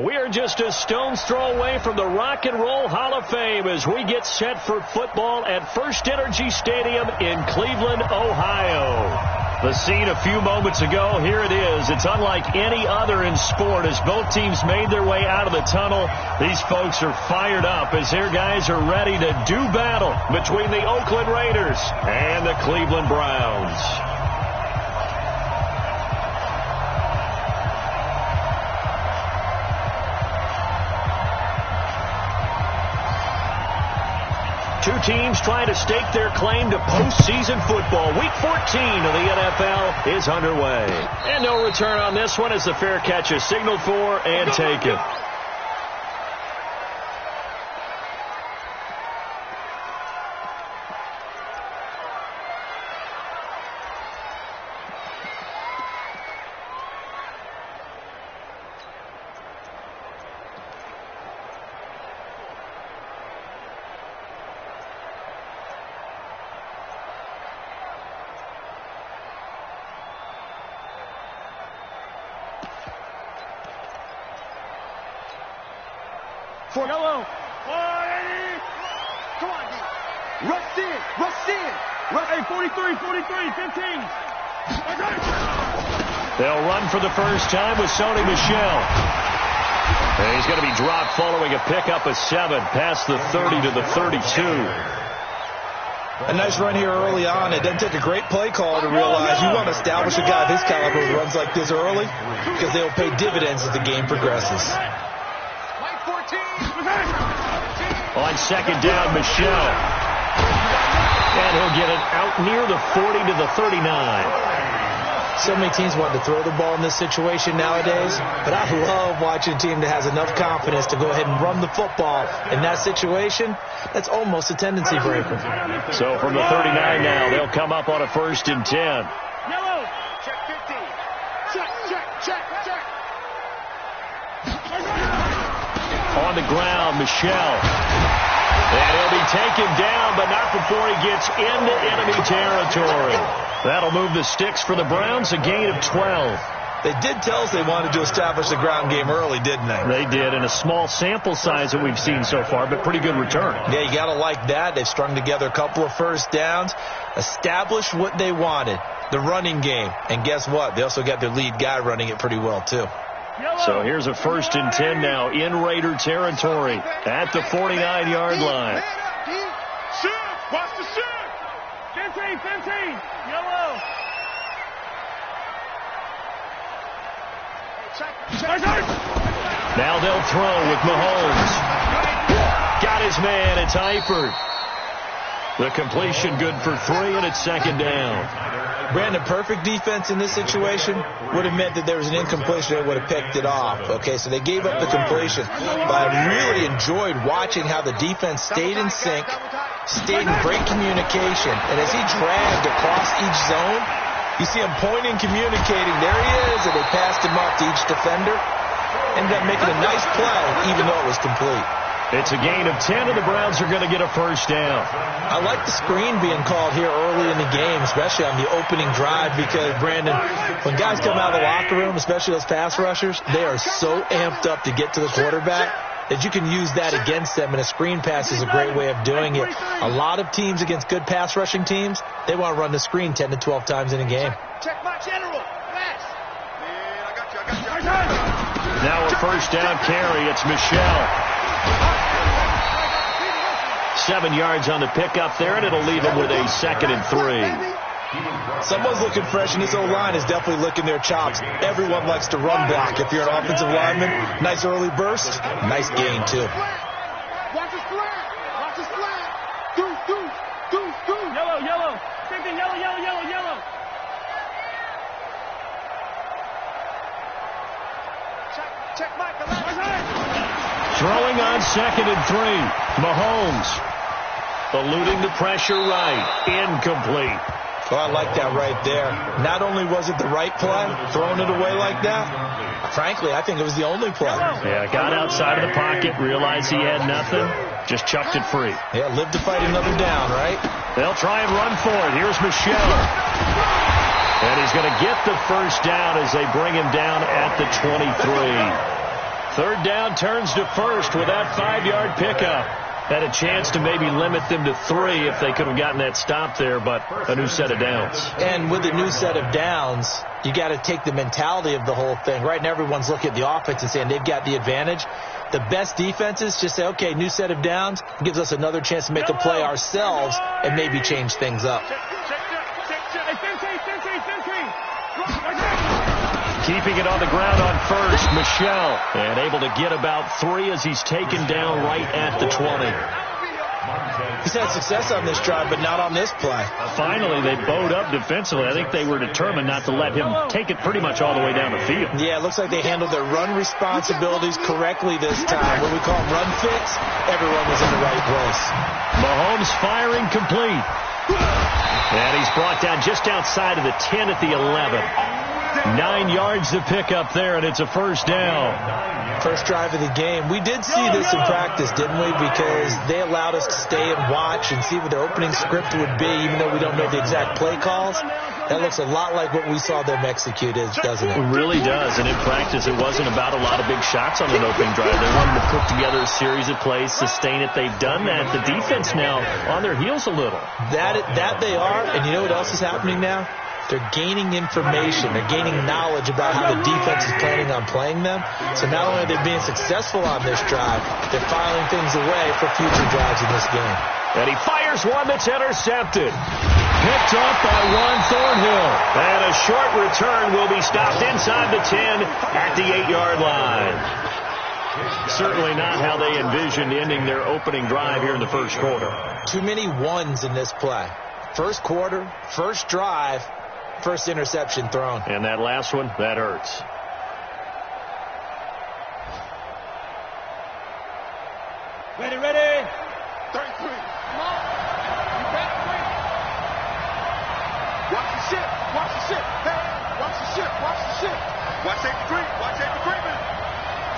We are just a stone's throw away from the Rock and Roll Hall of Fame as we get set for football at First Energy Stadium in Cleveland, Ohio. The scene a few moments ago, here it is. It's unlike any other in sport as both teams made their way out of the tunnel. These folks are fired up as their guys are ready to do battle between the Oakland Raiders and the Cleveland Browns. Two teams trying to stake their claim to postseason football. Week 14 of the NFL is underway. And no return on this one as the fair catch is signaled for and taken. Yellow. 180. Come on, D. Rush in. Rush in. Hey, 43, 15. They'll run for the first time with Sony Michel. And he's going to be dropped following a pickup of 7 past the 30 to the 32. A nice run here early on. It doesn't take a great play call to realize you want to establish a guy of his caliber who runs like this early because they'll pay dividends as the game progresses. On second down, Michel. And he'll get it out near the 40 to the 39. So many teams want to throw the ball in this situation nowadays, but I love watching a team that has enough confidence to go ahead and run the football. In that situation, that's almost a tendency breaker. So from the 39 now, they'll come up on a 1st and 10. Yellow. Check 50. Check. On the ground, Michel. And he'll be taken down, but not before he gets into enemy territory. That'll move the sticks for the Browns, a gain of 12. They did tell us they wanted to establish the ground game early, didn't they? They did, in a small sample size that we've seen so far, but pretty good return. Yeah, you got to like that. They've strung together a couple of first downs, established what they wanted, the running game. And guess what? They also got their lead guy running it pretty well, too. So here's a 1st and 10 now in Raider territory at the 49-yard line. Shoot! Watch the shoot! 15. Yellow. Now they'll throw with Mahomes. Got his man. It's Eifert. The completion good for 3, and it's 2nd down. Brandon, perfect defense in this situation would have meant that there was an incompletion. They would have picked it off. Okay, so they gave up the completion. But I really enjoyed watching how the defense stayed in sync, stayed in great communication. And as he dragged across each zone, you see him pointing, communicating. There he is, and they passed him off to each defender. Ended up making a nice play, even though it was complete. It's a gain of 10, and the Browns are going to get a 1st down. I like the screen being called here early in the game, especially on the opening drive, because, Brandon, when guys come out of the locker room, especially those pass rushers, they are so amped up to get to the quarterback that you can use that against them, and a screen pass is a great way of doing it. A lot of teams against good pass rushing teams, they want to run the screen 10 to 12 times in a game. Check my general. Pass. Man, I got you. Now a 1st down carry. It's Michel. 7 yards on the pickup there, and it'll leave him with a 2nd and 3. Someone's looking fresh, and this O-line is definitely licking their chops. Everyone likes to run block. If you're an offensive lineman, nice early burst, nice gain, too. Watch his flat. Watch his flat. Do. Yellow. 50, yellow. Check Mike. Throwing on 2nd and 3. Mahomes. Eluding the pressure right. Incomplete. Well, I like that right there. Not only was it the right play, throwing it away like that, frankly, I think it was the only play. Yeah, got outside of the pocket, realized he had nothing, just chucked it free. Yeah, live to fight another down, right? They'll try and run for it. Here's Michel. And he's going to get the 1st down as they bring him down at the 23. Third down turns to first with that 5-yard pickup. Had a chance to maybe limit them to 3 if they could have gotten that stop there, but a new set of downs. And with a new set of downs, you got to take the mentality of the whole thing. Right now, everyone's looking at the offense and saying they've got the advantage. The best defenses just say, okay, new set of downs, gives us another chance to make a play ourselves and maybe change things up. Keeping it on the ground on first, Michelle. And able to get about 3 as he's taken down right at the 20. He's had success on this drive, but not on this play. Finally, they bowed up defensively. I think they were determined not to let him take it pretty much all the way down the field. Yeah, it looks like they handled their run responsibilities correctly this time. When we call them run fits, everyone was in the right place. Mahomes firing complete. And he's brought down just outside of the 10 at the 11. 9 yards to pick up there, and it's a first down. First drive of the game. We did see this in practice, didn't we? Because they allowed us to stay and watch and see what the opening script would be, even though we don't know the exact play calls. That looks a lot like what we saw them execute, doesn't it? It really does. And in practice, it wasn't about a lot of big shots on an opening drive. They wanted to put together a series of plays, sustain it. They've done that. The defense now on their heels a little. That they are. And you know what else is happening now? They're gaining information. They're gaining knowledge about how the defense is planning on playing them. So not only are they being successful on this drive, they're filing things away for future drives in this game. And he fires one that's intercepted. Picked off by Juan Thornhill. And a short return will be stopped inside the 10 at the 8-yard line. Certainly not how they envisioned ending their opening drive here in the first quarter. Too many ones in this play. First quarter, first drive, first interception thrown. And that last one, that hurts. Ready. 33. Come on. You back, wait. Watch the ship. Hey, watch the ship. Watch safety Freeman.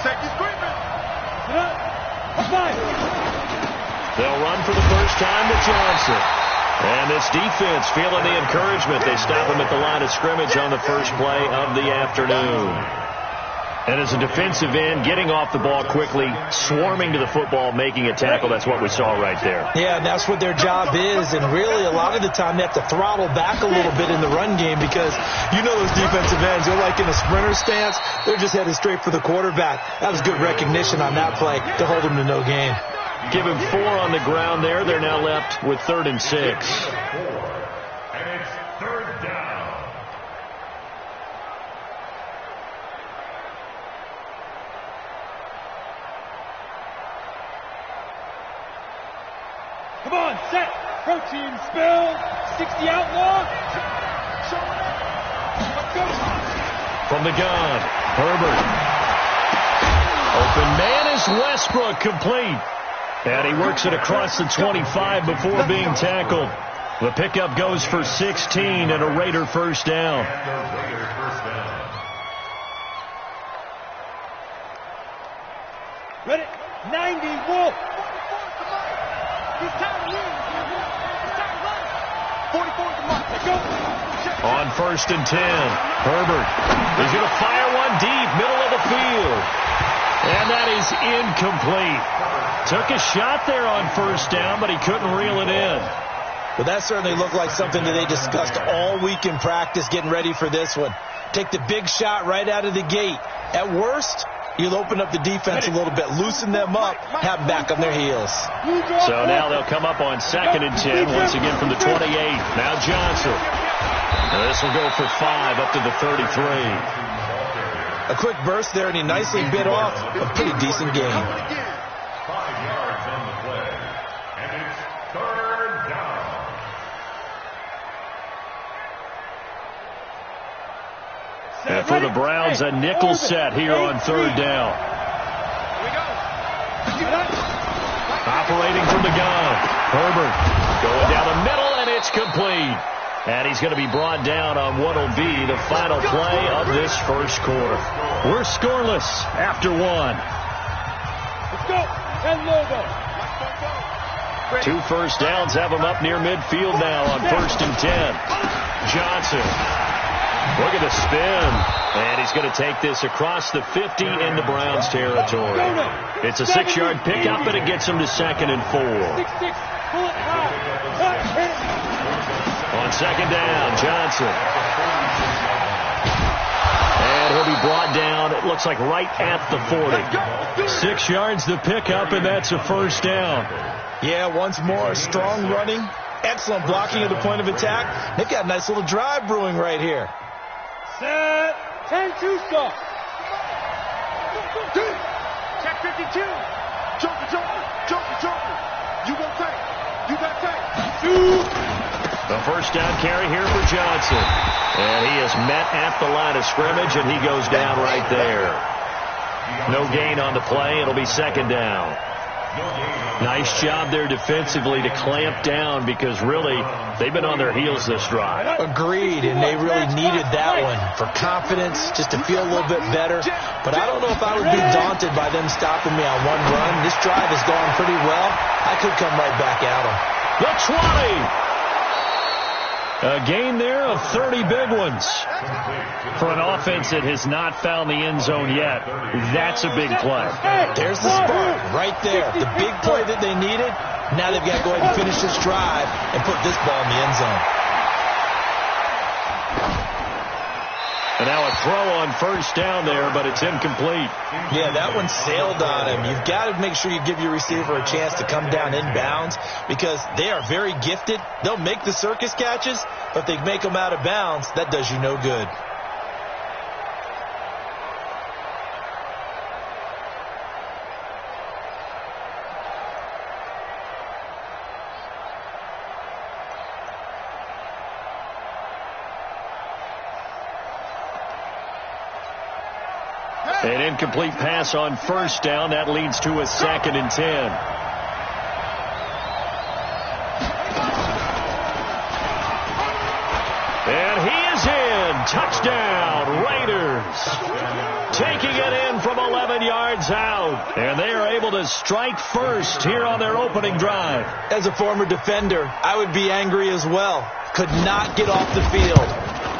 Safety's Freeman. They'll run for the first time to Johnson. And this defense feeling the encouragement. They stop him at the line of scrimmage on the first play of the afternoon. And as a defensive end, getting off the ball quickly, swarming to the football, making a tackle, that's what we saw right there. Yeah, and that's what their job is. And really, a lot of the time, they have to throttle back a little bit in the run game because you know those defensive ends, they're like in a sprinter stance. They're just headed straight for the quarterback. That was good recognition on that play to hold him to no gain. Give him 4 on the ground there. They're now left with 3rd and 6. And it's 3rd down. Come on, set. Protein spill. 60 outlaw. Let's go. From the gun, Herbert. Open man is Westbrook, complete. And he works it across the 25 before being tackled. The pickup goes for 16 and a Raider first down. Ready? 90, Wolf. He's time to run. 44 to Mark. Let's go. On 1st and 10, Herbert is going to fire one deep, middle of the field. And that is incomplete. Took a shot there on 1st down, but he couldn't reel it in. Well, that certainly looked like something that they discussed all week in practice getting ready for this one. Take the big shot right out of the gate. At worst, you'll open up the defense a little bit, loosen them up, have them back on their heels. So now they'll come up on 2nd and 10, once again from the 28. Now Johnson. Now this will go for 5 up to the 33. A quick burst there, and he nicely bit off a pretty decent gain. 5 yards on the play. And it's 3rd down. And for the Browns, a nickel set here on 3rd down. Operating from the gun. Herbert going down the middle, and it's complete. And he's going to be brought down on what will be the final play of this first quarter. We're scoreless after 1. Let's go. And logo. 2 first downs have him up near midfield now on 1st and 10. Johnson Look at the spin. And he's going to take this across the 50 in the Browns territory. It's a 6-yard pickup, and it gets him to 2nd and 4. On 2nd down, Johnson. And he'll be brought down, it looks like right at the 40. 6 yards the pickup, and that's a 1st down. Yeah, once more, strong running, excellent blocking at the point of attack. They've got a nice little drive brewing right here. Set. 10-2 stop. Check 52. Jumper. You got tight. The 1st down carry here for Johnson. And he is met at the line of scrimmage, and he goes down right there. No gain on the play. It'll be 2nd down. Nice job there defensively to clamp down, because really they've been on their heels this drive. Agreed, and they really needed that one for confidence, just to feel a little bit better. But I don't know if I would be daunted by them stopping me on one run. This drive has gone pretty well. I could come right back at them. The 20. A gain there of 30 big ones. For an offense that has not found the end zone yet, that's a big play. There's the spark right there. The big play that they needed. Now they've got to go ahead and finish this drive and put this ball in the end zone. And now a throw on 1st down there, but it's incomplete. Yeah, that one sailed on him. You've got to make sure you give your receiver a chance to come down inbounds, because they are very gifted. They'll make the circus catches, but if they make them out of bounds, that does you no good. An incomplete pass on 1st down. That leads to a 2nd and 10. And he is in. Touchdown, Raiders. Taking it in from 11 yards out. And they are able to strike first here on their opening drive. As a former defender, I would be angry as well. Could not get off the field.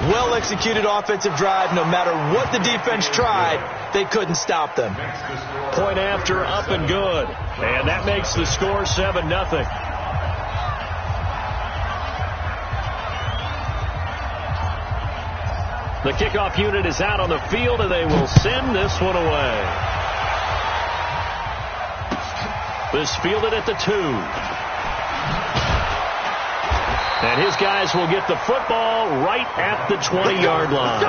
Well-executed offensive drive. No matter what the defense tried, they couldn't stop them. Point after, up and good. And that makes the score 7-0. The kickoff unit is out on the field, and they will send this one away. This fielded at the 2. And his guys will get the football right at the 20-yard line.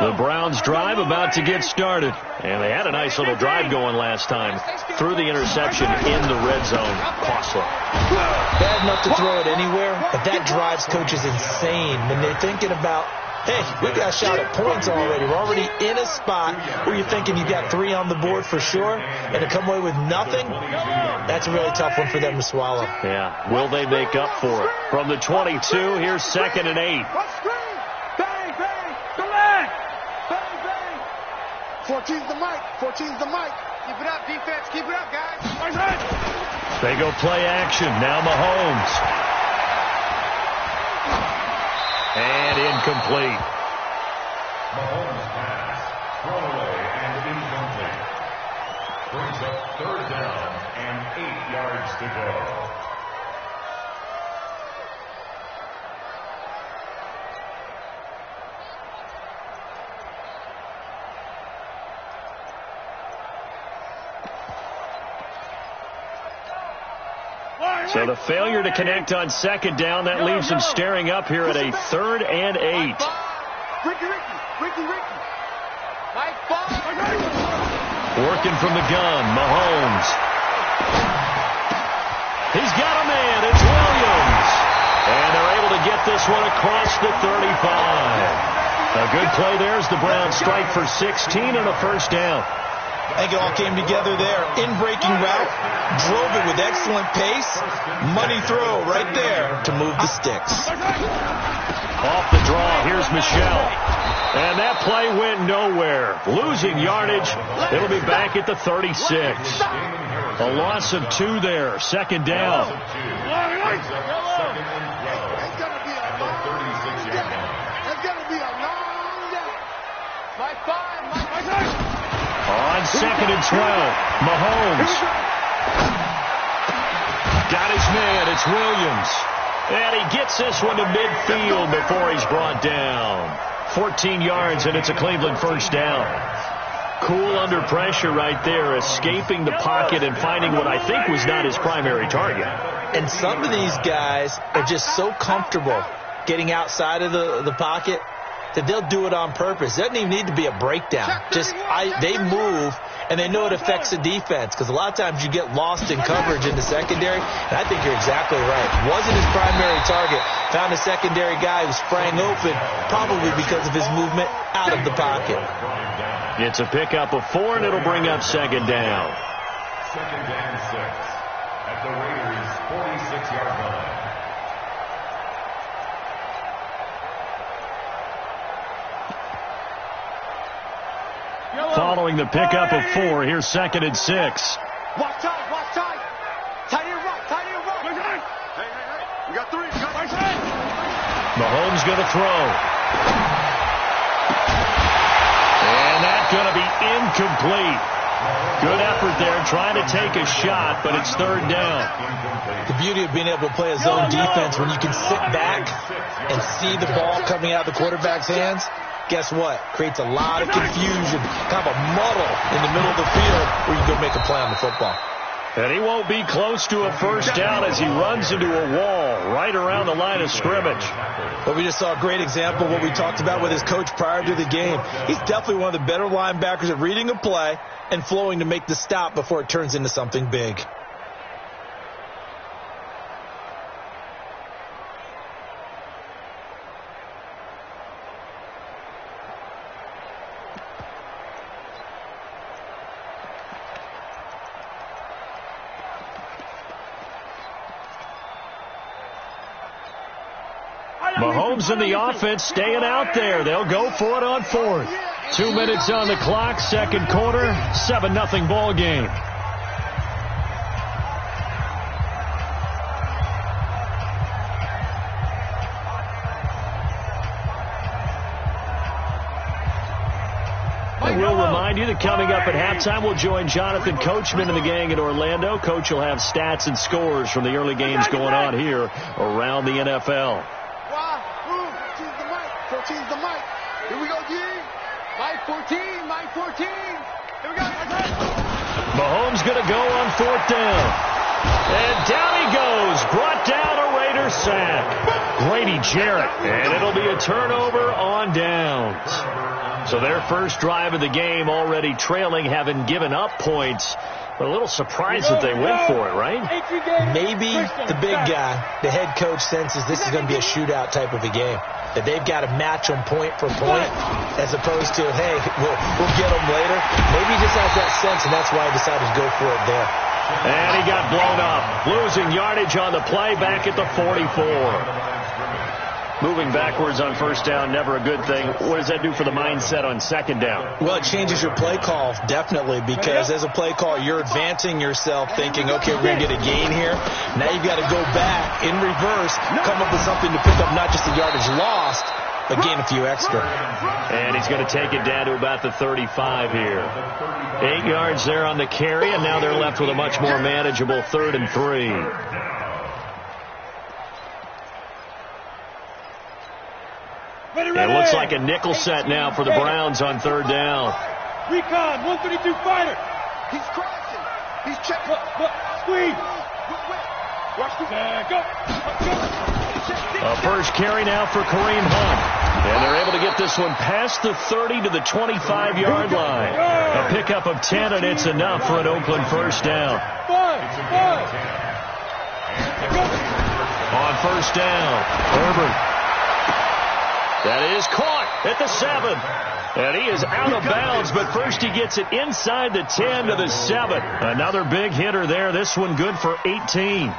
The Browns drive about to get started. And they had a nice little drive going last time. Threw the interception in the red zone. Costly. Bad enough to throw it anywhere, but that drives coaches insane when they're thinking about, hey, we got a shot at points already. We're already in a spot where you're thinking you got 3 on the board for sure, and to come away with nothing, that's a really tough one for them to swallow. Yeah. Will they make up for it? From the 22, here's 2nd and 8. 14's the mic. Keep it up, defense. Keep it up, guys. They go play action. Now Mahomes. And incomplete. Mahomes pass. Thrown away and incomplete. Brings up 3rd down and 8 yards to go. So the failure to connect on 2nd down, that leaves them staring up here at a 3rd and 8. Ricky. Working from the gun, Mahomes. He's got a man. It's Williams. And they're able to get this one across the 35. A good play there as the Browns strike for 16 and a 1st down. I think it all came together there. In-breaking route, drove it with excellent pace. Money throw right there to move the sticks. Off the draw, here's Michelle. And that play went nowhere. Losing yardage. It'll be back at the 36. A loss of 2 there. Second down. On second and 12, Mahomes. Got his man. It's Williams. And he gets this one to midfield before he's brought down. 14 yards, and it's a Cleveland first down. Cool under pressure right there, escaping the pocket and finding what I think was not his primary target. And some of these guys are just so comfortable getting outside of the pocket that they'll do it on purpose. It doesn't even need to be a breakdown. They move, and they know it affects the defense, because a lot of times you get lost in coverage in the secondary, and I think you're exactly right. Wasn't his primary target. Found a secondary guy who sprang open, probably because of his movement out of the pocket. It's a pickup of 4, and it'll bring up second down. Second and 6 at the Raiders' 46-yard line. Following the pickup of 4, here's second and 6. Watch tight. Tight and right. Hey. We got 3. Mahomes going to throw. And that's going to be incomplete. Good effort there, trying to take a shot, but it's third down. The beauty of being able to play a zone defense, when you can sit back and see the ball coming out of the quarterback's hands, guess what? Creates a lot of confusion, kind of a muddle in the middle of the field where you go make a play on the football. And he won't be close to a first down as he runs into a wall right around the line of scrimmage. But we just saw a great example of what we talked about with his coach prior to the game. He's definitely one of the better linebackers at reading a play and flowing to make the stop before it turns into something big. Mahomes and the offense staying out there. They'll go for it on 4th. 2 minutes on the clock, second quarter, 7-0 ball game. And we'll remind you that coming up at halftime, we'll join Jonathan Coachman and the gang in Orlando. Coach will have stats and scores from the early games going on here around the NFL. The mic. Here we go, G. Mike 14. Here we go. Mahomes going to go on 4th down. And down he goes. Brought down a Raider sack. Grady Jarrett. And it'll be a turnover on downs. So their first drive of the game already trailing, having given up points. But a little surprised that they went for it, right? Maybe the big guy, the head coach, senses this is going to be a shootout type of a game. That they've got to match them point for point, as opposed to, hey, we'll get them later. Maybe he just has that sense, and that's why he decided to go for it there. And he got blown up. Losing yardage on the play back at the 44. Moving backwards on first down, never a good thing. What does that do for the mindset on second down? Well, it changes your play call, definitely, because as a play call, you're advancing yourself thinking, okay, we're going to get a gain here. Now you've got to go back in reverse, come up with something to pick up not just the yardage lost, but gain a few extra. And he's going to take it down to about the 35 here. 8 yards there on the carry, and now they're left with a much more manageable 3rd and 3. It looks like a nickel set now for the Browns on 3rd down. Recon, 132 fighter. He's crashing. He's checking. Squeeze. Watch go. A first carry now for Kareem Hunt. And they're able to get this one past the 30 to the 25-yard line. A pickup of 10, and it's enough for an Oakland first down. On first down, Herbert. That is caught at the 7. And he is out of bounds, but first he gets it inside the 10 to the 7. Another big hitter there. This one good for 18.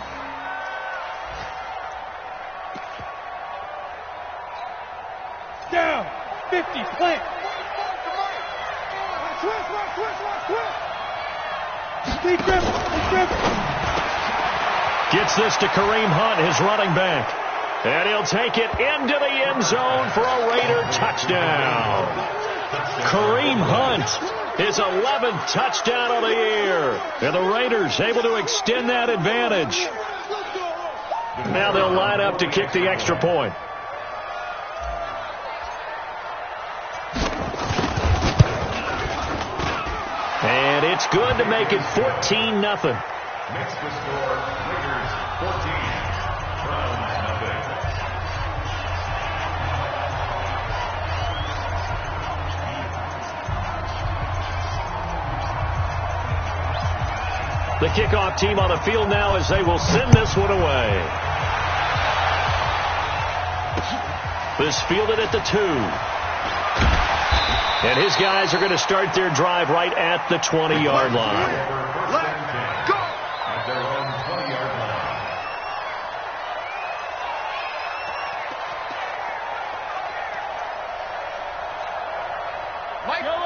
Down. 50. Plant. Switch. Gets this to Kareem Hunt, his running back. And he'll take it into the end zone for a Raider touchdown. Kareem Hunt, his 11th touchdown of the year. And the Raiders able to extend that advantage. Now they'll line up to kick the extra point. And it's good to make it 14-0. Makes the score Raiders 14, Browns nothing. The kickoff team on the field now as they will send this one away. This fielded at the 2. And his guys are going to start their drive right at the 20-yard line. Go! At their own 20-yard line.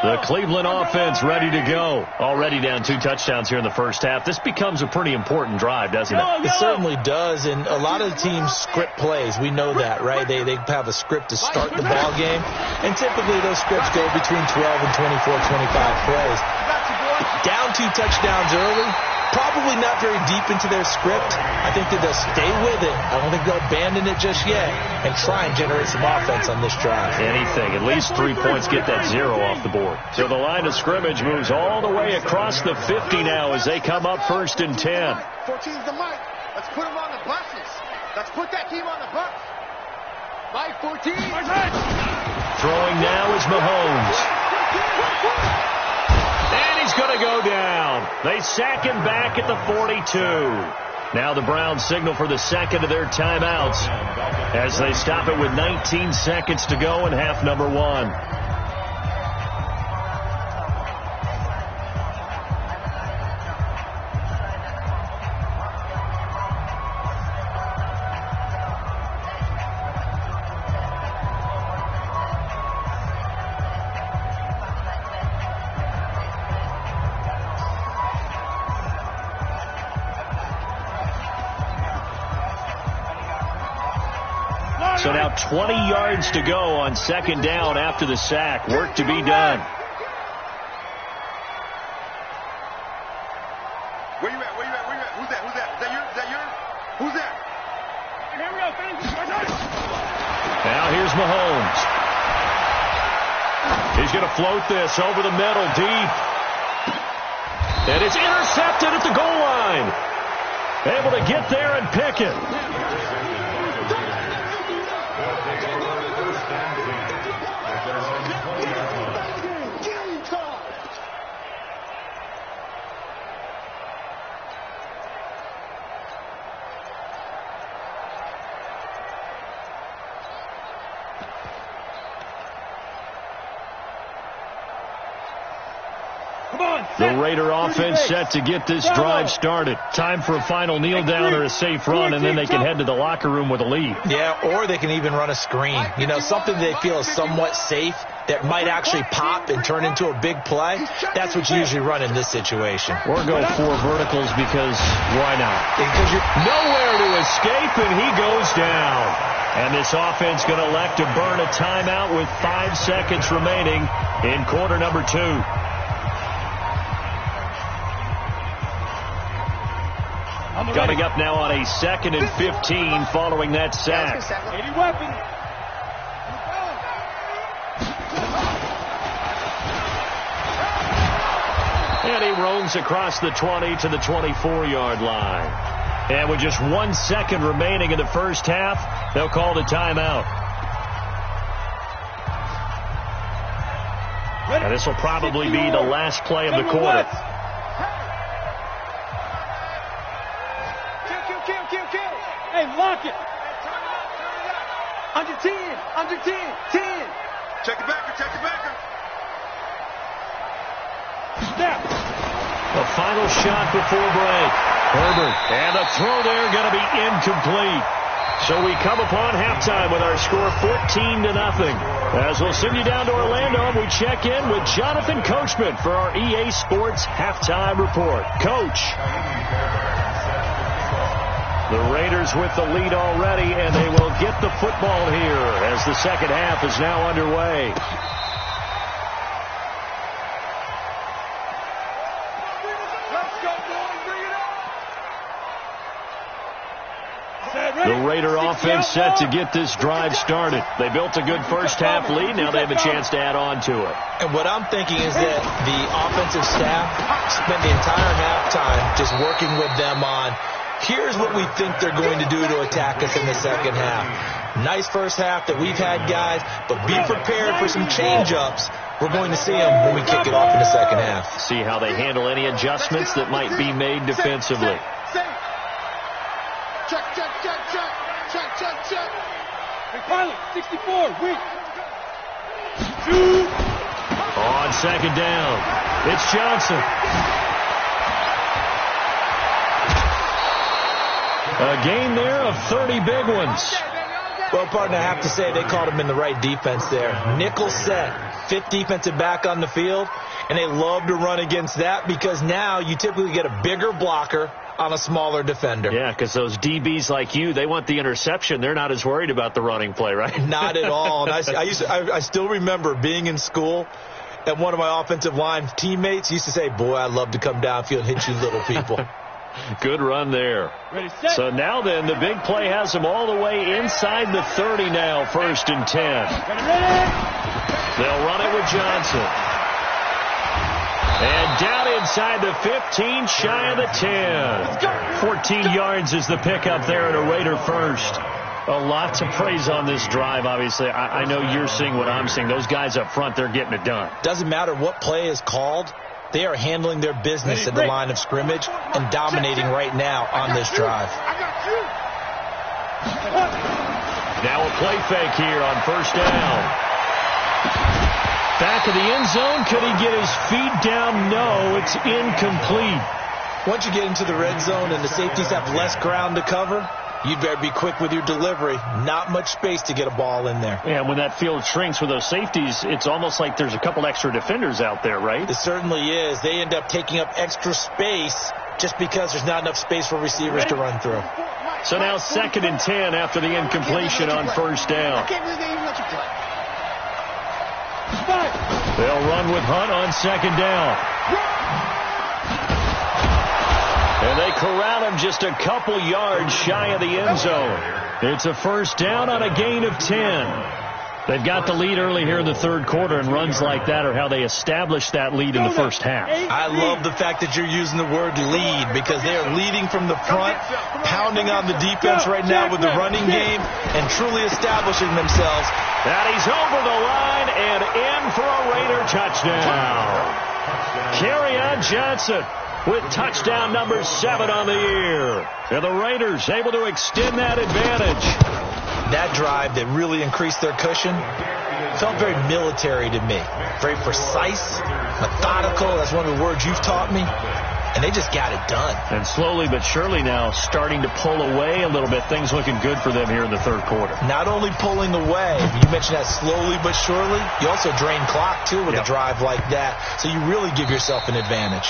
The Cleveland offense ready to go. Already down 2 touchdowns here in the first half. This becomes a pretty important drive, doesn't it? It certainly does, and a lot of the teams script plays. We know that, right? They have a script to start the ball game, and typically those scripts go between 12 and 24, 25 plays. Down 2 touchdowns early, probably not very deep into their script. I think that they'll stay with it. I don't think they'll abandon it just yet and try and generate some offense on this drive. Anything. At least 3 points, get that 0 off the board. So the line of scrimmage moves all the way across the 50 now as they come up 1st and 10. 14's the mic. Let's put them on the buses. Let's put that team on the bus. Mike 14. Throwing now is Mahomes. And he's going to go down. They sack him back at the 42. Now the Browns signal for the second of their timeouts as they stop it with 19 seconds to go in half number 1. So now 20 yards to go on 2nd down after the sack. Work to be done. Where you at? Who's that? Is that yours? Who's that? Here we go. Now here's Mahomes. He's going to float this over the middle deep. And it's intercepted at the goal line. Able to get there and pick it. The Raider offense set to get this drive started. Time for a final kneel down or a safe run, and then they can head to the locker room with a lead. Yeah, or they can even run a screen. You know, something they feel is somewhat safe that might actually pop and turn into a big play. That's what you usually run in this situation. Or go 4 verticals because why not? Because you're nowhere to escape, and he goes down. And this offense going to elect to burn a timeout with 5 seconds remaining in quarter number 2. Coming up now on a 2nd and 15 following that sack. 80 weapons. And he roams across the 20 to the 24-yard line. And with just 1 second remaining in the first half, they'll call the timeout. And this will probably be the last play of the quarter. Hey, lock it. Under 10. 10. Check the backer. The final shot before break. Herbert. And the throw there going to be incomplete. So we come upon halftime with our score 14-0. As we'll send you down to Orlando, we check in with Jonathan Coachman for our EA Sports Halftime Report. Coach. The Raiders with the lead already, and they will get the football here as the second half is now underway. The Raider offense set to get this drive started. They built a good first half lead. Now they have a chance to add on to it. And what I'm thinking is that the offensive staff spent the entire halftime just working with them on, here's what we think they're going to do to attack us in the second half. Nice first half that we've had, guys, but be prepared for some change-ups. We're going to see them when we kick it off in the second half. See how they handle any adjustments that might be made defensively. Pilot, 64, weak. On second down, it's Johnson. A gain there of 30 big ones. Well, partner, I have to say they called him in the right defense there. Nickel set, fifth defensive back on the field, and they love to run against that because now you typically get a bigger blocker on a smaller defender. Yeah, because those DBs like you, they want the interception. They're not as worried about the running play, right? Not at all. And I still remember being in school, and one of my offensive line teammates used to say, boy, I'd love to come downfield and hit you little people. Good run there. Ready, set. So now then, the big play has them all the way inside the 30 now, 1st and 10. Ready. They'll run it with Johnson. And down inside the 15, shy of the 10. 14 yards is the pickup there at a Raider first. A lot to praise on this drive, obviously. I know you're seeing what I'm seeing. Those guys up front, they're getting it done. Doesn't matter what play is called. They are handling their business at the line of scrimmage and dominating right now on this drive. Now a play fake here on 1st down. Back of the end zone. Could he get his feet down? No, it's incomplete. Once you get into the red zone and the safeties have less ground to cover, you'd better be quick with your delivery. Not much space to get a ball in there. Yeah, when that field shrinks with those safeties, it's almost like there's a couple extra defenders out there, right? It certainly is. They end up taking up extra space just because there's not enough space for receivers to run through. So now 2nd and 10 after the incompletion on 1st down. They'll run with Hunt on 2nd down. And they corral him just a couple yards shy of the end zone. It's a 1st down on a gain of 10. They've got the lead early here in the 3rd quarter, and runs like that are how they establish that lead in the first half. I love the fact that you're using the word lead because they are leading from the front, pounding on the defense right now with the running game, and truly establishing themselves. And he's over the line and in for a Raider touchdown. Kerryon Johnson with touchdown number 7 on the year. And the Raiders able to extend that advantage. That drive that really increased their cushion felt very military to me. Very precise, methodical. That's one of the words you've taught me. And they just got it done. And slowly but surely now starting to pull away a little bit. Things looking good for them here in the 3rd quarter. Not only pulling away, you mentioned that slowly but surely. You also drain clock, too, with a drive like that. So you really give yourself an advantage.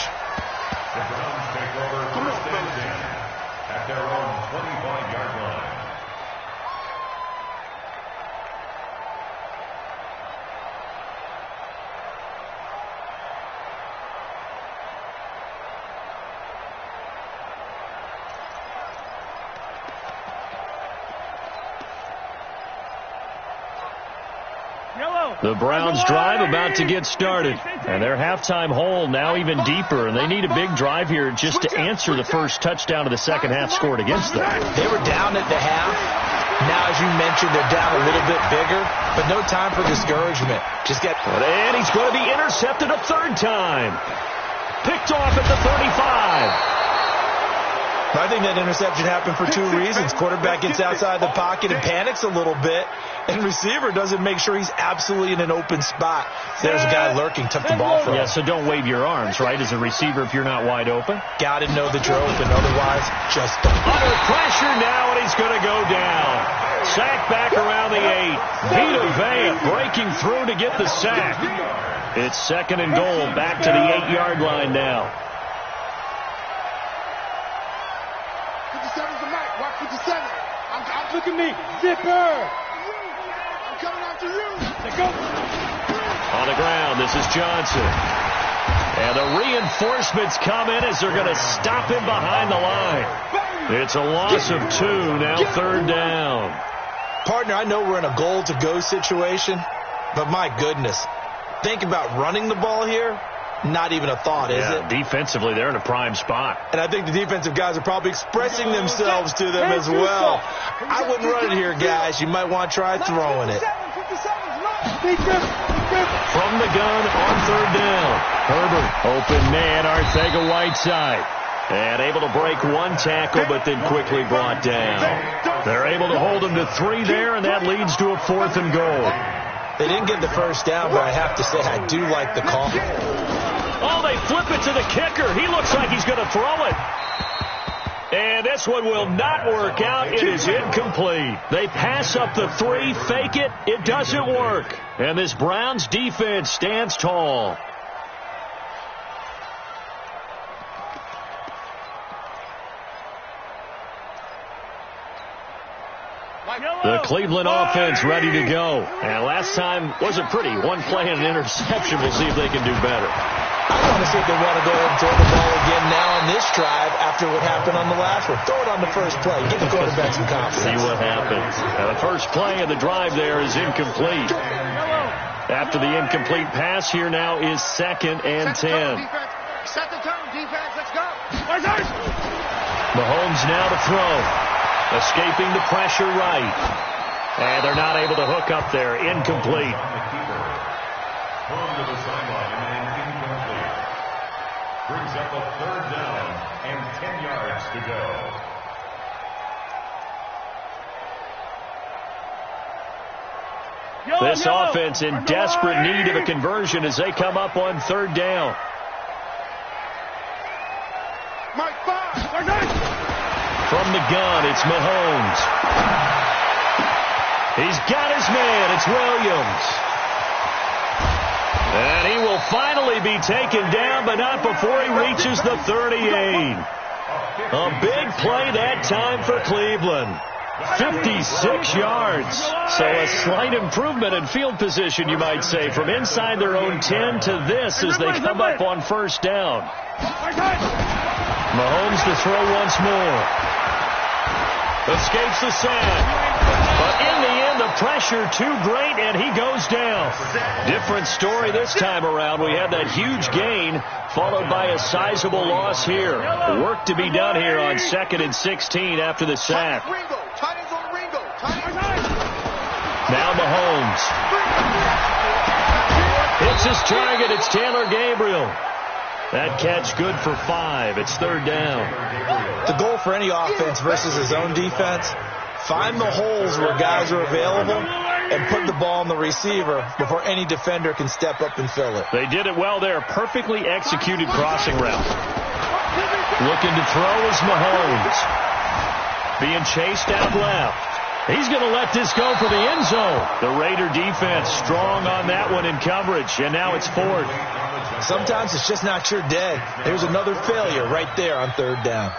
The Browns take over 1st and 10 at their own 25-yard line. The Browns drive about to get started. And their halftime hole now even deeper. And they need a big drive here just to answer the first touchdown of the second half scored against them. They were down at the half. Now, as you mentioned, they're down a little bit bigger. But no time for discouragement. And he's going to be intercepted a 3rd time. Picked off at the 35. I think that interception happened for two reasons. Quarterback gets outside the pocket and panics a little bit, and receiver doesn't make sure he's absolutely in an open spot. There's a guy lurking, took the ball from him. Yeah, so don't wave your arms, right, as a receiver if you're not wide open. Got to know that you're open, otherwise just don't. Under pressure now, and he's going to go down. Sack back around the 8. Vita Vea breaking through to get the sack. It's 2nd and goal, back to the 8-yard line now. 57's the mic. Watch 57. Look at me. Zipper. I'm coming after you. Let's go. On the ground, this is Johnson. And the reinforcements come in as they're going to stop him behind the line. It's a loss of 2, now 3rd down. Partner, I know we're in a goal-to-go situation, but my goodness, think about running the ball here. Not even a thought, is it? Defensively, they're in a prime spot. And I think the defensive guys are probably expressing themselves to them as well. I wouldn't run it here, guys. You might want to try throwing it. From the gun on 3rd down. Herbert, open man, Arcega-Whiteside. And able to break one tackle, but then quickly brought down. They're able to hold him to 3 there, and that leads to a 4th and goal. They didn't get the first down, but I have to say I do like the call. Oh, they flip it to the kicker. He looks like he's going to throw it. And this one will not work out. It is incomplete. They pass up the 3, fake it. It doesn't work. And this Browns defense stands tall. The Cleveland offense ready to go. And last time wasn't pretty. One play and an interception. We'll see if they can do better. I want to see if they want to go ahead and throw the ball again now on this drive after what happened on the last one. Throw it on the first play. Give the quarterback some confidence. See what happens. Now the first play of the drive there is incomplete. After the incomplete pass, here now is 2nd and 10. Set the tone, defense. Let's go. Mahomes now to throw. Escaping the pressure right. And they're not able to hook up there. Incomplete. Thrown to the sideline and incomplete. Brings up a 3rd down and 10 yards to go. This offense in desperate need of a conversion as they come up on 3rd down. Mike 5. From the gun, it's Mahomes. He's got his man. It's Williams. And he will finally be taken down, but not before he reaches the 38. A big play that time for Cleveland. 56 yards. So a slight improvement in field position, you might say, from inside their own 10 to this as they come up on 1st down. Mahomes to throw once more. Escapes the sack. But in the end, the pressure too great, and he goes down. Different story this time around. We had that huge gain, followed by a sizable loss here. Work to be done here on 2nd and 16 after the sack. Now Mahomes. Hits his target. It's Taylor Gabriel. That catch good for 5. It's 3rd down. The goal for any offense versus his own defense, find the holes where guys are available and put the ball on the receiver before any defender can step up and fill it. They did it well there. Perfectly executed crossing route. Looking to throw is Mahomes. Being chased out left. He's going to let this go for the end zone. The Raider defense strong on that one in coverage, and now it's 4th. Sometimes it's just not your day. There's another failure right there on 3rd down.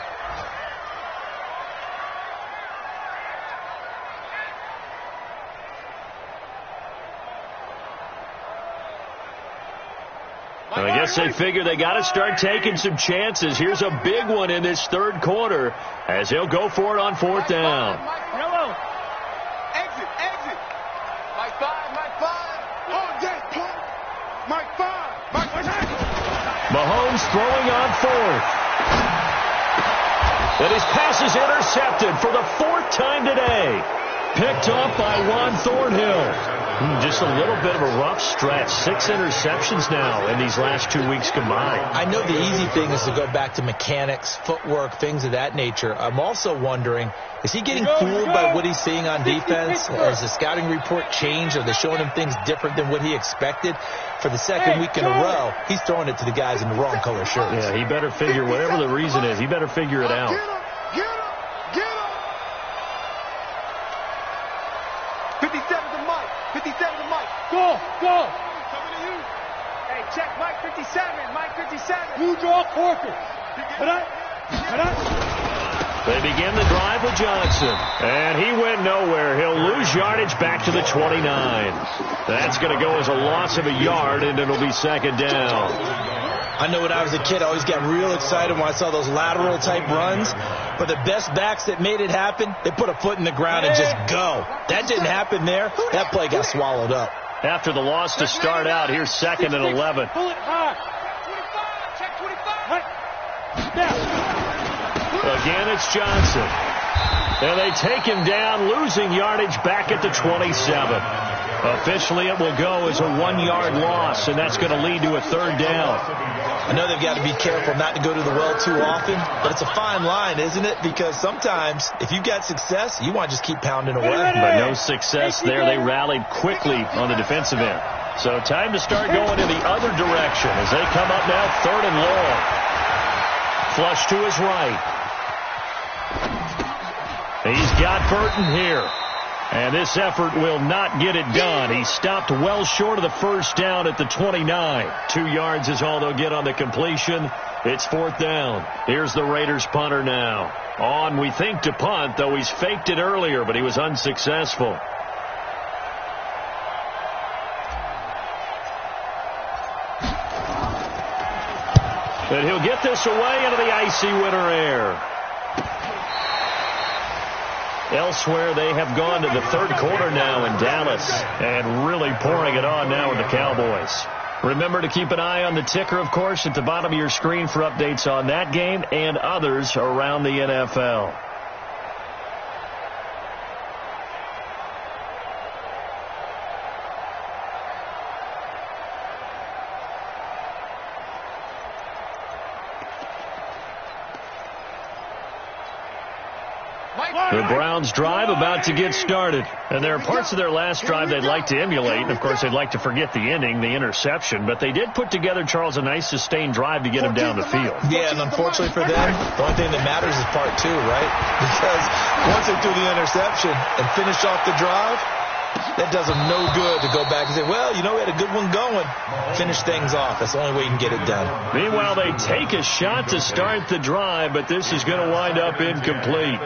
I guess they figure they got to start taking some chances. Here's a big one in this 3rd quarter as he'll go for it on 4th down. Yellow. Exit. Mike 5. Oh, dead. Mike 5. Mahomes throwing on 4th. And his pass is intercepted for the 4th time today. Picked off by Juan Thornhill. Just a little bit of a rough stretch. 6 interceptions now in these last 2 weeks combined. I know the easy thing is to go back to mechanics, footwork, things of that nature. I'm also wondering, is he getting fooled by what he's seeing on defense? Has the scouting report changed? Are they showing him things different than what he expected? For the second week in a row, he's throwing it to the guys in the wrong color shirts. Yeah, he better figure, whatever the reason is, he better figure it out. Get him! 57 to Mike. 57 to Mike. Go! Coming to you. Hey, check Mike 57. Mike 57. You draw quarter. They begin the drive with Johnson. And he went nowhere. He'll lose yardage back to the 29. That's going to go as a loss of a yard, and it'll be second down. I know when I was a kid, I always got real excited when I saw those lateral-type runs. But the best backs that made it happen, they put a foot in the ground and just go. That didn't happen there. That play got swallowed up. After the loss to start out, here's 2nd and 11. Pull it high. 25. Check 25. Again, it's Johnson. And they take him down, losing yardage back at the 27. Officially, it will go as a 1-yard loss, and that's going to lead to a 3rd down. I know they've got to be careful not to go to the well too often, but it's a fine line, isn't it? Because sometimes, if you've got success, you want to just keep pounding away. But no success there. They rallied quickly on the defensive end. So time to start going in the other direction as they come up now 3rd and long. Flush to his right. He's got Burton here. And this effort will not get it done. He stopped well short of the first down at the 29. 2 yards is all they'll get on the completion. It's 4th down. Here's the Raiders punter now. On, we think, to punt, though he's faked it earlier, but he was unsuccessful. And he'll get this away into the icy winter air. Elsewhere, they have gone to the 3rd quarter now in Dallas and really pouring it on now with the Cowboys. Remember to keep an eye on the ticker, of course, at the bottom of your screen for updates on that game and others around the NFL. The Browns drive about to get started. And there are parts of their last drive they'd like to emulate. And, of course, they'd like to forget the ending, the interception. But they did put together, Charles, a nice sustained drive to get him down the field. Yeah, and unfortunately for them, the only thing that matters is part 2, right? Because once they threw the interception and finished off the drive, that does them no good to go back and say, well, you know, we had a good one going. Finish things off. That's the only way you can get it done. Meanwhile, they take a shot to start the drive, but this is going to wind up incomplete.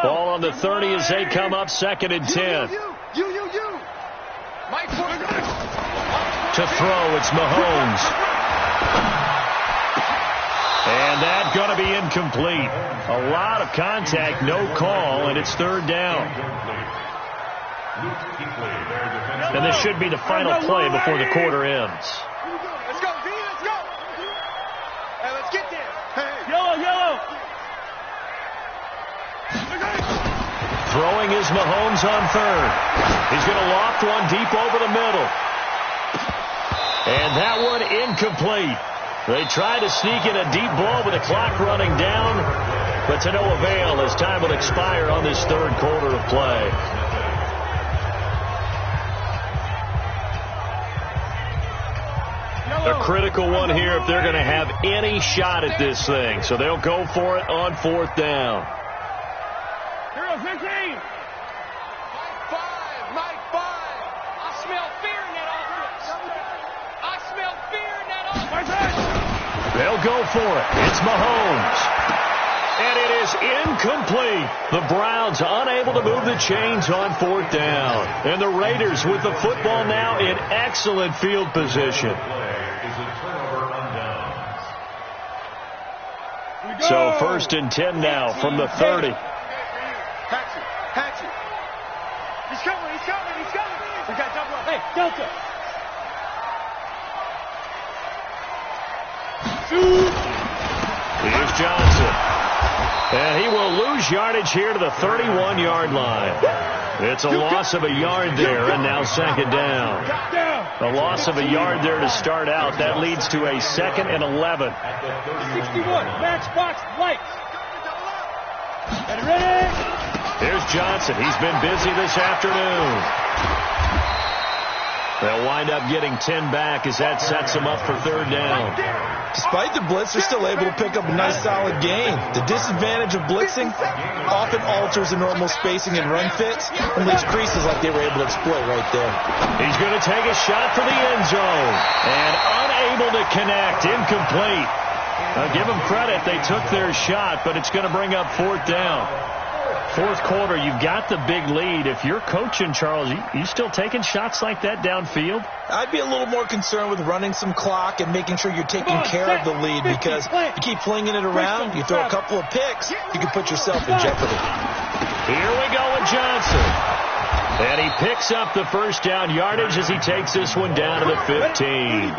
Ball on the 30 as they come up 2nd and 10. To throw, it's Mahomes. And that's going to be incomplete. A lot of contact, no call, and it's 3rd down. And this should be the final play before the quarter ends. Let's go, Z, let's go. Hey, let's get there. Hey. Yellow. Throwing is Mahomes on 3rd. He's going to loft one deep over the middle. And that one incomplete. They try to sneak in a deep ball with the clock running down, but to no avail as time will expire on this 3rd quarter of play. A critical one here if they're going to have any shot at this thing. So they'll go for it on 4th down. 15. Mike 5. I smell fear in that offense. I smell fear in that offense. They'll go for it. It's Mahomes. And it is incomplete. The Browns unable to move the chains on 4th down. And the Raiders with the football now in excellent field position. So 1st and 10 now from the 30. Hatchet. He's coming, he's coming, he's coming. We got double up. Hey, Delta. Here's Johnson. And he will lose yardage here to the 31-yard line. It's a loss of a yard there, and now second down. A loss of a yard there to start out. That leads to a 2nd and 11. 61, matchbox, lights. Get ready. Here's Johnson. He's been busy this afternoon. They'll wind up getting 10 back as that sets them up for third down. Despite the blitz, they're still able to pick up a nice solid gain. The disadvantage of blitzing often alters the normal spacing and run fits and leaves creases like they were able to exploit right there. He's going to take a shot for the end zone and unable to connect. Incomplete. I'll give them credit. They took their shot, but it's going to bring up fourth down. Fourth quarter, you've got the big lead. If you're coaching, Charles, you still taking shots like that downfield? I'd be a little more concerned with running some clock and making sure you're taking care of the lead, because you keep flinging it around, you throw a couple of picks, you can put yourself in jeopardy. Here we go with Johnson. And he picks up the first down yardage as he takes this one down to the 15.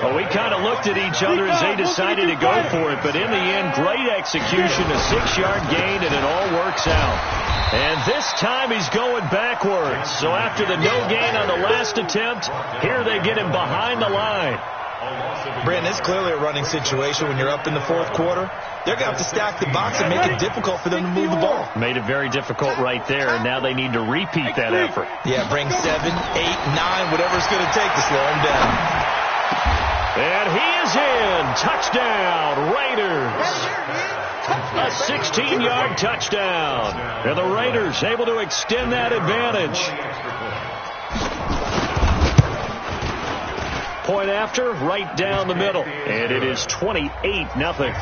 Well, we kind of looked at each other as they decided to go for it, but in the end, great execution, a 6-yard gain, and it all works out. And this time he's going backwards. So after the no gain on the last attempt, here they get him behind the line. Brandon, it's clearly a running situation when you're up in the fourth quarter. They're going to have to stack the box and make it difficult for them to move the ball. Made it very difficult right there, and now they need to repeat that effort. Yeah, bring 7, 8, 9, whatever it's going to take to slow him down. And he is in. Touchdown, Raiders. A 16-yard touchdown. And the Raiders able to extend that advantage. Point after, right down the middle. And it is 28-0.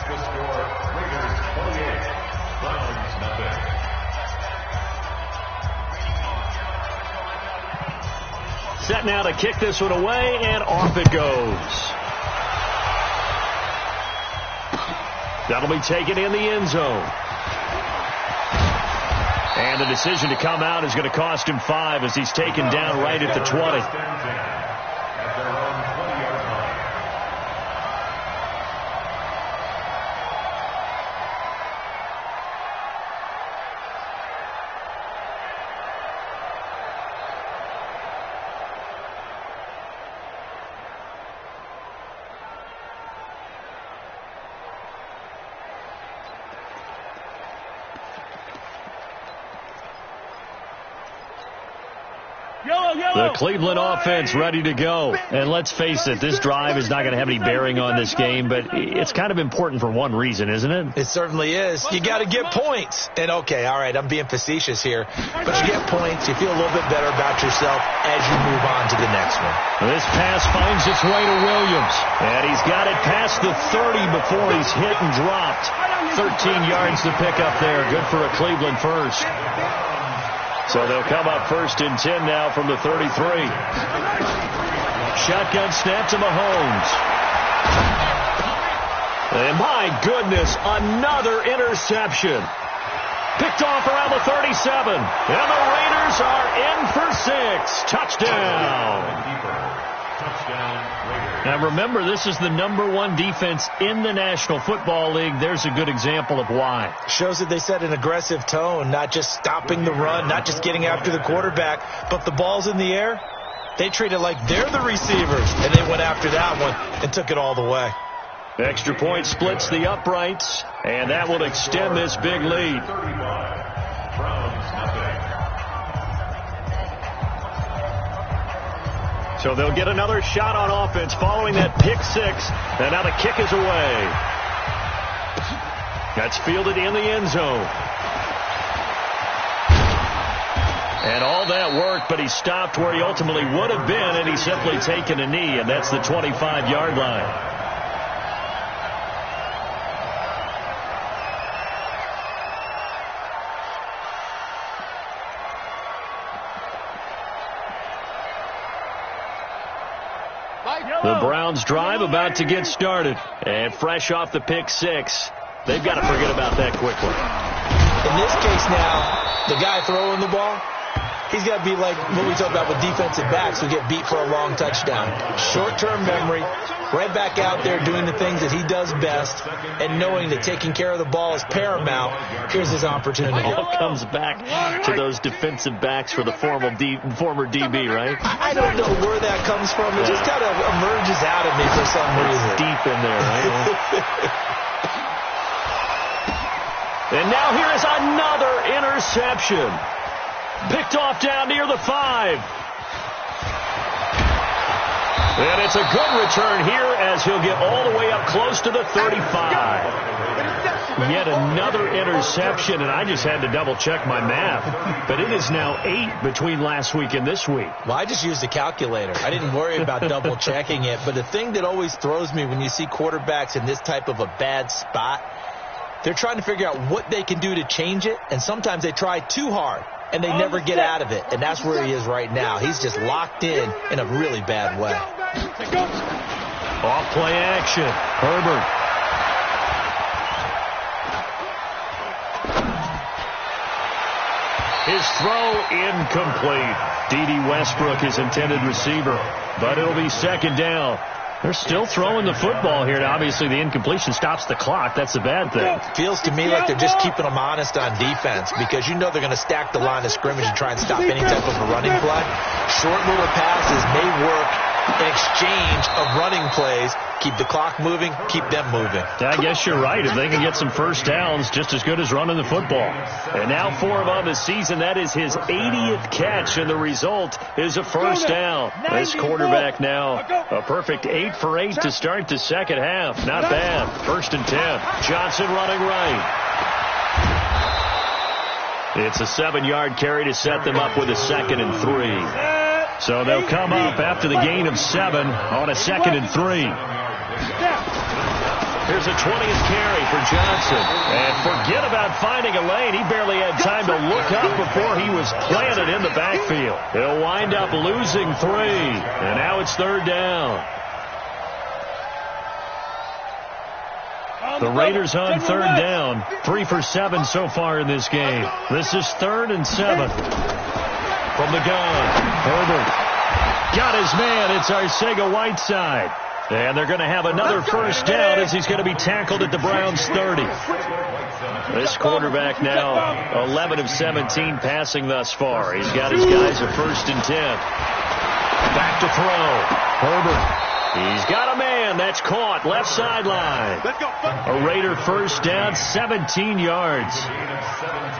Set now to kick this one away, and off it goes. That'll be taken in the end zone. And the decision to come out is going to cost him 5 as he's taken down right at the 20. The Cleveland offense ready to go. And let's face it, this drive is not going to have any bearing on this game, but it's kind of important for one reason, isn't it? It certainly is. You got to get points. And okay, all right, I'm being facetious here, but you get points, you feel a little bit better about yourself as you move on to the next one. This pass finds its way to Williams, and he's got it past the 30 before he's hit and dropped. 13 yards to pick up there. Good for a Cleveland first. So they'll come up 1st and 10 now from the 33. Shotgun snap to Mahomes. And my goodness, another interception. Picked off around the 37. And the Raiders are in for 6. Touchdown. Now remember, this is the #1 defense in the National Football League. There's a good example of why. Shows that they set an aggressive tone, not just stopping the run, not just getting after the quarterback, but the ball's in the air. They treat it like they're the receivers, and they went after that one and took it all the way. Extra point splits the uprights, and that will extend this big lead. So they'll get another shot on offense following that pick 6. And now the kick is away. That's fielded in the end zone. And all that worked, but he stopped where he ultimately would have been, and he's simply taken a knee, and that's the 25-yard line. The Browns drive about to get started. And fresh off the pick 6, they've got to forget about that quickly. In this case now, the guy throwing the ball, He's got to be like what we talk about with defensive backs who get beat for a long touchdown. Short-term memory, right back out there doing the things that he does best, and knowing that taking care of the ball is paramount. Here's his opportunity. It all comes back to those defensive backs for the former DB, right? I don't know where that comes from. It just kind of emerges out of me for some reason. It's deep in there, right? And now here is another interception. Picked off down near the 5. And it's a good return here as he'll get all the way up close to the 35. Yet another interception, and I just had to double-check my math. But it is now 8 between last week and this week. Well, I just used a calculator. I didn't worry about double-checking it. But the thing that always throws me when you see quarterbacks in this type of a bad spot, they're trying to figure out what they can do to change it, and sometimes they try too hard, and they never get out of it. And that's where he is right now. He's just locked in a really bad way. Off play action. Herbert. His throw incomplete. D.D. Westbrook, his intended receiver. But it'll be second down. They're still throwing the football here. Now, obviously, the incompletion stops the clock. That's a bad thing. Feels to me like they're just keeping them honest on defense because you know they're going to stack the line of scrimmage and try and stop any type of a running play. Short little passes may work in exchange of running plays. Keep the clock moving, keep them moving. I guess you're right. If they can get some first downs, just as good as running the football. And now for him on the season, that is his 80th catch, and the result is a first down. This quarterback now, a perfect 8 for 8 to start the second half. Not bad. 1st and 10. Johnson running right. It's a 7-yard carry to set them up with a 2nd and 3. So they'll come up after the gain of 7 on a 2nd and 3. Here's a 20th carry for Johnson. And forget about finding a lane. He barely had time to look up before he was planted in the backfield. He'll wind up losing 3. And now it's 3rd down. The Raiders on 3rd down. 3 for 7 so far in this game. This is 3rd and 7. From the gun, Herbert got his man. It's Arcega-Whiteside. And they're going to have another first down as he's going to be tackled at the Browns' 30. This quarterback now 11 of 17 passing thus far. He's got his guys a 1st and 10. Back to throw. Herbert. He's got a man. That's caught. Left sideline. A Raider first down, 17 yards.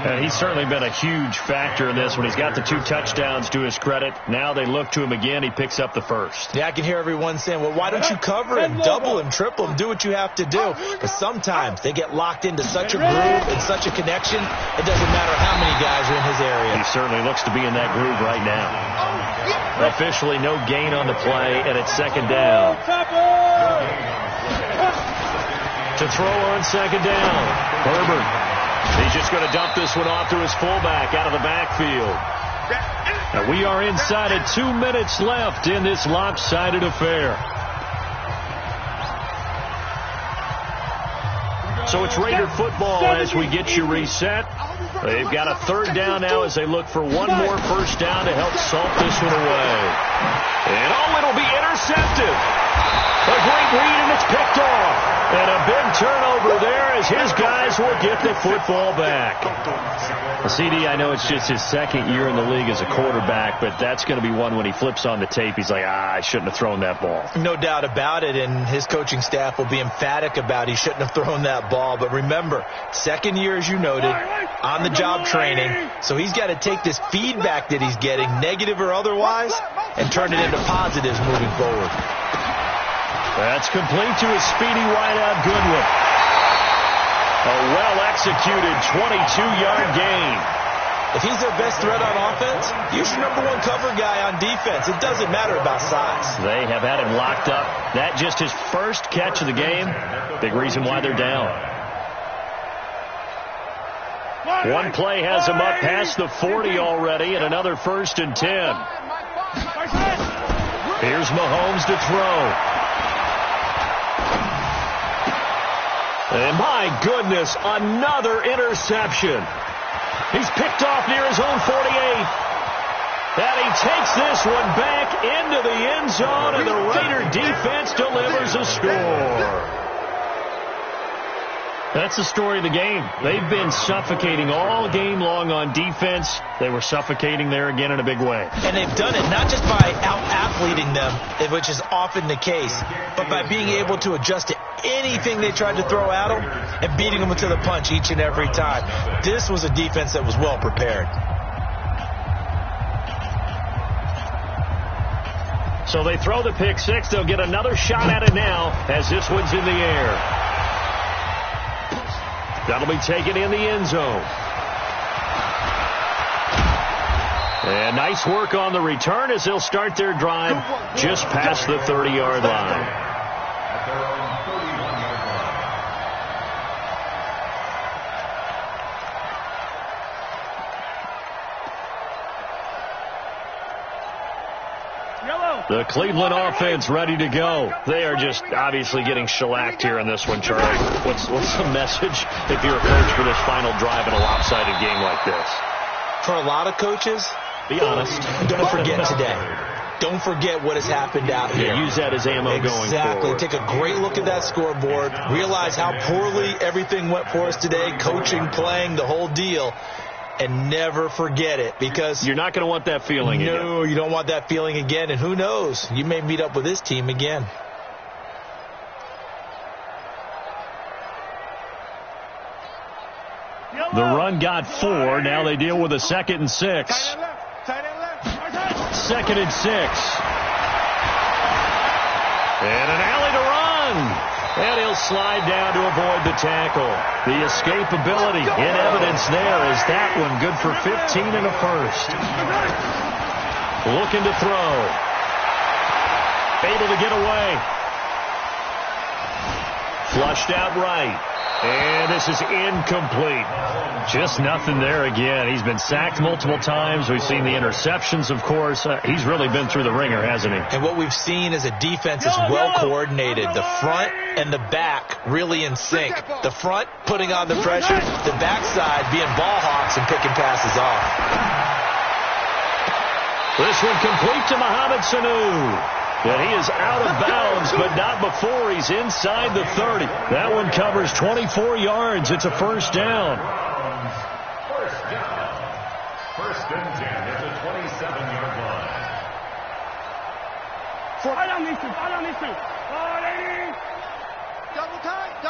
And he's certainly been a huge factor in this when he's got the 2 touchdowns to his credit. Now they look to him again. He picks up the 1st. Yeah, I can hear everyone saying, well, why don't you cover him, double him, triple him, do what you have to do. But sometimes they get locked into such a groove and such a connection, it doesn't matter how many guys are in his area. He certainly looks to be in that groove right now. Officially no gain on the play, and it's 2nd down. To throw on 2nd down, Herbert. He's just going to dump this one off to his fullback out of the backfield. Now we are inside of 2 minutes left in this lopsided affair. So it's Raider football as we get you reset. They've got a 3rd down now as they look for one more first down to help salt this one away. And it'll be intercepted. A great read, and it's picked off. And a big turnover there as his guys will get the football back. CD, I know it's just his 2nd year in the league as a quarterback, but that's going to be one when he flips on the tape. He's like, I shouldn't have thrown that ball. No doubt about it, and his coaching staff will be emphatic about he shouldn't have thrown that ball. But remember, 2nd year, as you noted, on-the-job training, so he's got to take this feedback that he's getting, negative or otherwise, and turn it into positives moving forward. That's complete to his speedy wideout Goodwin. A well-executed 22-yard gain. If he's their best threat on offense, use your #1 cover guy on defense. It doesn't matter about size. They have had him locked up. That just his first catch of the game. Big reason why they're down. One play has him up past the 40 already, and another 1st and 10. Here's Mahomes to throw. And my goodness, another interception. He's picked off near his own 48. takes this one back into the end zone, and the Raider defense delivers a score. That's the story of the game. They've been suffocating all game long on defense. They were suffocating there again in a big way. And they've done it not just by out-athleting them, which is often the case, but by being able to adjust to anything they tried to throw at them and beating them to the punch each and every time. This was a defense that was well prepared. So they throw the pick six. They'll get another shot at it now as this one's in the air. That'll be taken in the end zone. And nice work on the return as they'll start their drive just past the 30-yard line. At their own 31-yard line. The Cleveland offense ready to go. They are just obviously getting shellacked here in this one, Charlie. What's the message if you're a coach for this final drive in a lopsided game like this? For a lot of coaches, be honest. Don't forget today. Don't forget what has happened out here. Use that as ammo going forward. Exactly. Take a great look at that scoreboard. Realize how poorly everything went for us today. Coaching, playing, the whole deal. And never forget it, because you're not going to want that feeling again. No, you don't want that feeling again. And who knows? You may meet up with this team again. The run got 4. Now they deal with a 2nd and 6. 2nd and 6. And an alley to run. And he'll slide down to avoid the tackle. The escapability in evidence there is that one good for 15 and a first. Looking to throw. Able to get away. Flushed out right. And this is incomplete. Just nothing there again. He's been sacked multiple times. We've seen the interceptions, of course. He's really been through the ringer, hasn't he? And what we've seen is a defense is well coordinated. The front and the back really in sync. The front putting on the pressure. The backside being ball hawks and picking passes off. This one complete to Mohamed Sanu. And he is out of bounds, but not before he's inside the 30. That one covers 24 yards. It's a first down. First down. First and 10 at the 27-yard line. Right on these two. Double tight.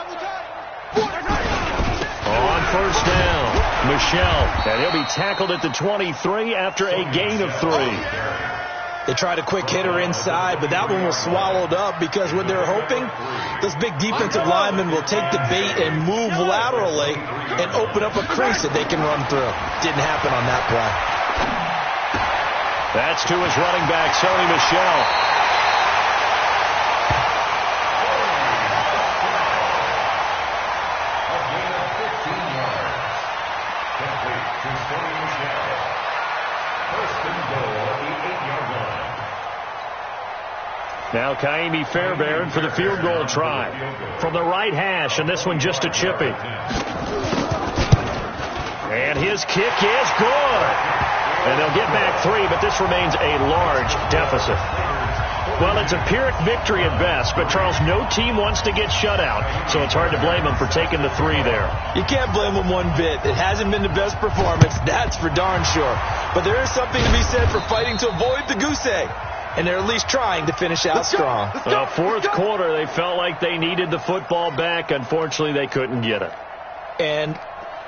On first down, Michel. And he'll be tackled at the 23 after a gain of 3. They tried a quick hitter inside, but that one was swallowed up because what they're hoping, those big defensive linemen will take the bait and move laterally and open up a crease that they can run through. Didn't happen on that play. That's to his running back, Sony Michel. A gain of 15 yards. Complete to Sony Michel. First and goal at the 8-yard line. Now Kaimi Fairbairn for the field goal try from the right hash, and this one just a chippy. And his kick is good. And they'll get back 3, but this remains a large deficit. Well, it's a Pyrrhic victory at best, but Charles, no team wants to get shut out, so it's hard to blame them for taking the 3 there. You can't blame them one bit. It hasn't been the best performance, that's for darn sure. But there is something to be said for fighting to avoid the goose egg. And they're at least trying to finish out strong. Fourth quarter, they felt like they needed the football back. Unfortunately, they couldn't get it. And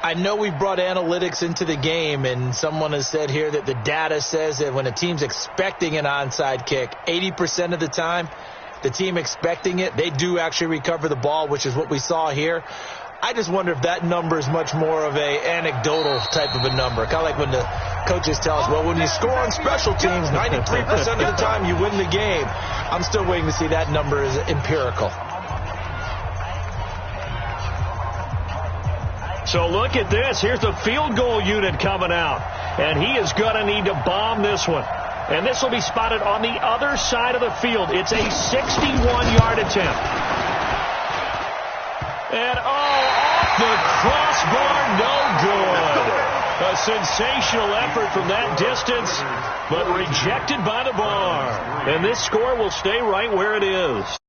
I know we brought analytics into the game, and someone has said here that the data says that when a team's expecting an onside kick, 80% of the time, the team expecting it, they do actually recover the ball, which is what we saw here. I just wonder if that number is much more of a anecdotal type of a number. Kind of like when the coaches tell us, well, when you score on special teams, 93% of the time you win the game. I'm still waiting to see that number is empirical. So look at this. Here's the field goal unit coming out. And he is going to need to bomb this one. And this will be spotted on the other side of the field. It's a 61-yard attempt. And, off the crossbar, no good. A sensational effort from that distance, but rejected by the bar. And this score will stay right where it is.